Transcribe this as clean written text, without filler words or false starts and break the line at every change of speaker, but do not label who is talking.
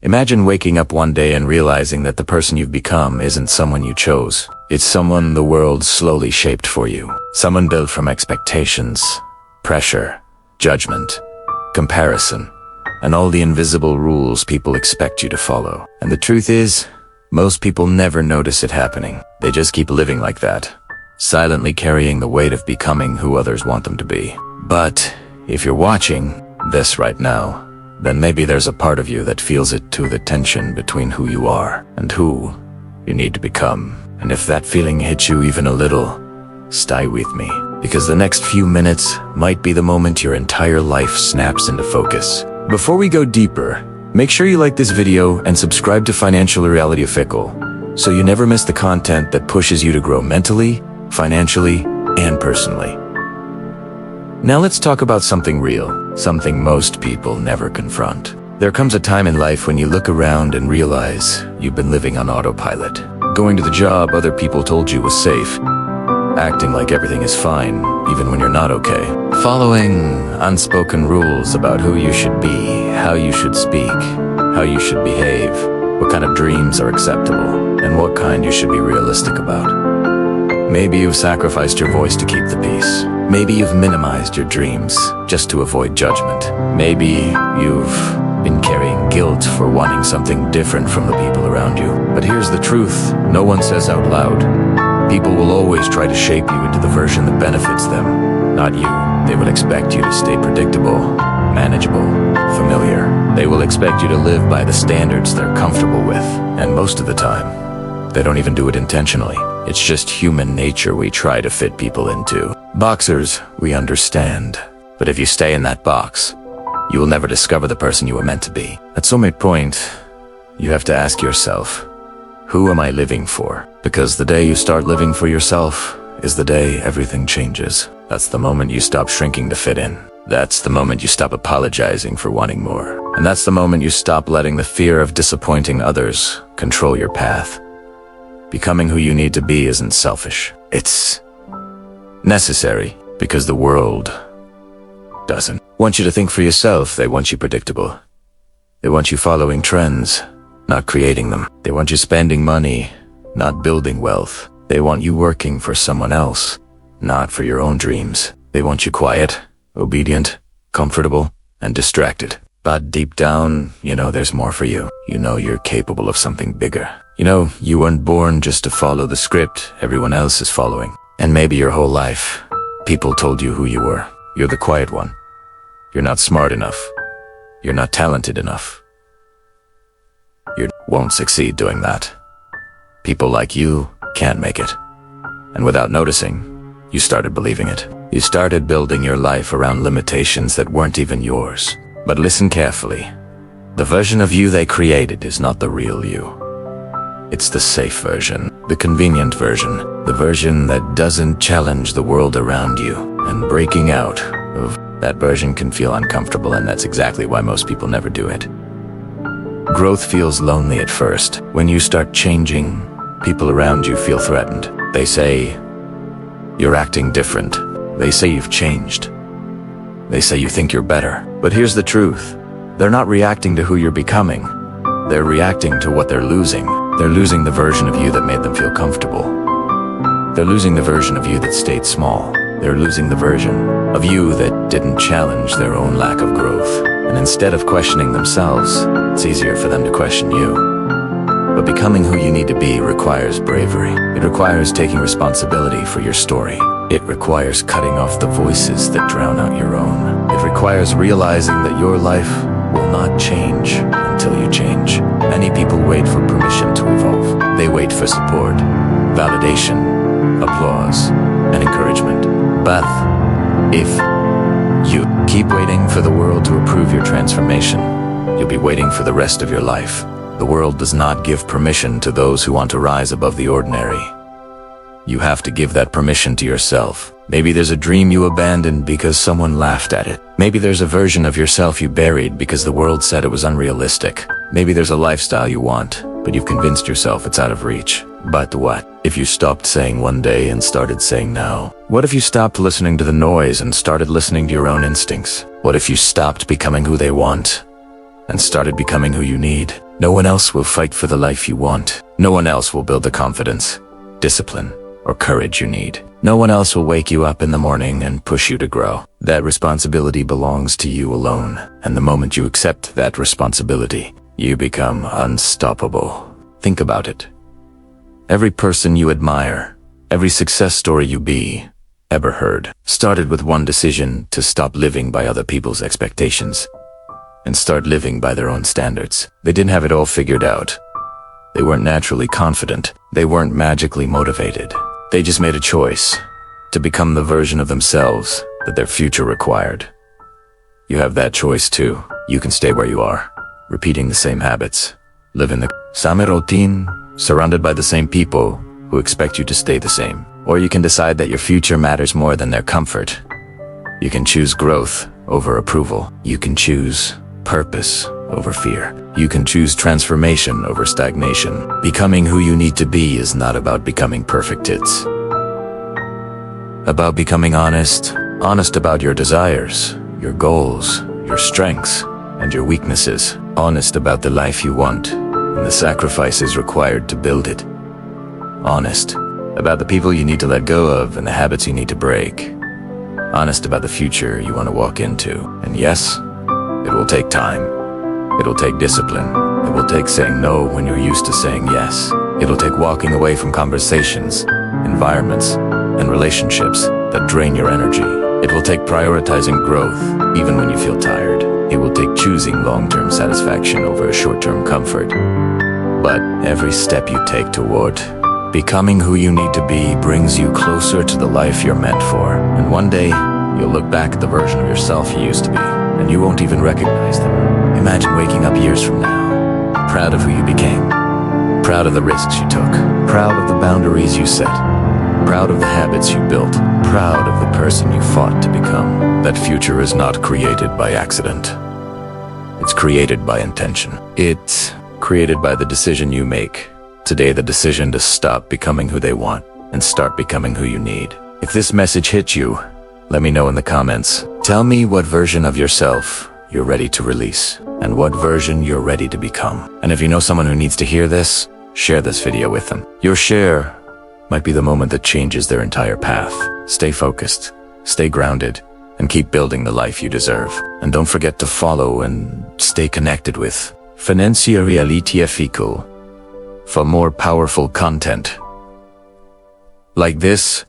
Imagine waking up one day and realizing that the person you've become isn't someone you chose. It's someone the world slowly shaped for you. Someone built from expectations, pressure, judgment, comparison, and all the invisible rules people expect you to follow. And the truth is, most people never notice it happening. They just keep living like that, silently carrying the weight of becoming who others want them to be. But if you're watching this right now, then maybe there's a part of you that feels it too, the tension between who you are and who you need to become. And if that feeling hits you even a little, stay with me, because the next few minutes might be the moment your entire life snaps into focus. Before we go deeper, make sure you like this video and subscribe to FinancialRealityOffical so you never miss the content that pushes you to grow mentally, financially, and personally. Now let's talk about something real, something most people never confront. There comes a time in life when you look around and realize you've been living on autopilot. Going to the job other people told you was safe, acting like everything is fine, even when you're not okay. Following unspoken rules about who you should be, how you should speak, how you should behave, what kind of dreams are acceptable, and what kind you should be realistic about. Maybe you've sacrificed your voice to keep the peace. Maybe you've minimized your dreams just to avoid judgment. Maybe you've been carrying guilt for wanting something different from the people around you. But here's the truth no one says out loud. People will always try to shape you into the version that benefits them, not you. They will expect you to stay predictable, manageable, familiar. They will expect you to live by the standards they're comfortable with. And most of the time, they don't even do it intentionally. It's just human nature we try to fit people into. Boxers, we understand. But if you stay in that box, you will never discover the person you were meant to be. At some point, you have to ask yourself, who am I living for? Because the day you start living for yourself is the day everything changes. That's the moment you stop shrinking to fit in. That's the moment you stop apologizing for wanting more. And that's the moment you stop letting the fear of disappointing others control your path. Becoming who you need to be isn't selfish. It's necessary, because the world doesn't want you to think for yourself. They want you predictable. They want you following trends, not creating them. They want you spending money, not building wealth. They want you working for someone else, not for your own dreams. They want you quiet, obedient, comfortable, and distracted. But deep down, you know there's more for you. You know you're capable of something bigger. You know, you weren't born just to follow the script everyone else is following. And maybe your whole life, people told you who you were. You're the quiet one. You're not smart enough. You're not talented enough. You won't succeed doing that. People like you can't make it. And without noticing, you started believing it. You started building your life around limitations that weren't even yours. But listen carefully. The version of you they created is not the real you. It's the safe version, the convenient version, the version that doesn't challenge the world around you. And breaking out of that version can feel uncomfortable, and that's exactly why most people never do it. Growth feels lonely at first. When you start changing, people around you feel threatened. They say, you're acting different. They say you've changed. They say you think you're better. But here's the truth. They're not reacting to who you're becoming. They're reacting to what they're losing. They're losing the version of you that made them feel comfortable. They're losing the version of you that stayed small. They're losing the version of you that didn't challenge their own lack of growth. And instead of questioning themselves, it's easier for them to question you. But becoming who you need to be requires bravery. It requires taking responsibility for your story. It requires cutting off the voices that drown out your own. It requires realizing that your life will not change until you change. Many people wait for permission to evolve. They wait for support, validation, applause, and encouragement. But if you keep waiting for the world to approve your transformation, you'll be waiting for the rest of your life. The world does not give permission to those who want to rise above the ordinary. You have to give that permission to yourself. Maybe there's a dream you abandoned because someone laughed at it. Maybe there's a version of yourself you buried because the world said it was unrealistic. Maybe there's a lifestyle you want, but you've convinced yourself it's out of reach. But what if you stopped saying one day and started saying now? What if you stopped listening to the noise and started listening to your own instincts? What if you stopped becoming who they want and started becoming who you need? No one else will fight for the life you want. No one else will build the confidence, discipline, or courage you need. No one else will wake you up in the morning and push you to grow. That responsibility belongs to you alone. And the moment you accept that responsibility, you become unstoppable. Think about it. Every person you admire, every success story you ever heard, started with one decision to stop living by other people's expectations and start living by their own standards. They didn't have it all figured out. They weren't naturally confident. They weren't magically motivated. They just made a choice to become the version of themselves that their future required. You have that choice too. You can stay where you are, repeating the same habits, live in the same routine, surrounded by the same people who expect you to stay the same. Or you can decide that your future matters more than their comfort. You can choose growth over approval. You can choose purpose over fear. You can choose transformation over stagnation. Becoming who you need to be is not about becoming perfect. It's about becoming honest about your desires, your goals, your strengths, and your weaknesses. Honest about the life you want and the sacrifices required to build it. Honest about the people you need to let go of and the habits you need to break. Honest about the future you want to walk into. And yes, it will take time. It will take discipline. It will take saying no when you're used to saying yes. It will take walking away from conversations, environments, and relationships that drain your energy. It will take prioritizing growth even when you feel tired. It will take choosing long-term satisfaction over short-term comfort. But every step you take toward becoming who you need to be brings you closer to the life you're meant for. And one day, you'll look back at the version of yourself you used to be, and you won't even recognize them. Imagine waking up years from now, proud of who you became, proud of the risks you took, proud of the boundaries you set, proud of the habits you built, proud of the person you fought to become. That future is not created by accident. It's created by intention. It's created by the decision you make today, the decision to stop becoming who they want and start becoming who you need. If this message hit you, let me know in the comments. Tell me what version of yourself you're ready to release and what version you're ready to become. And if you know someone who needs to hear this, share this video with them. Your share might be the moment that changes their entire path. Stay focused, stay grounded, and keep building the life you deserve. And don't forget to follow and stay connected with FinancialRealityOffical for more powerful content like this.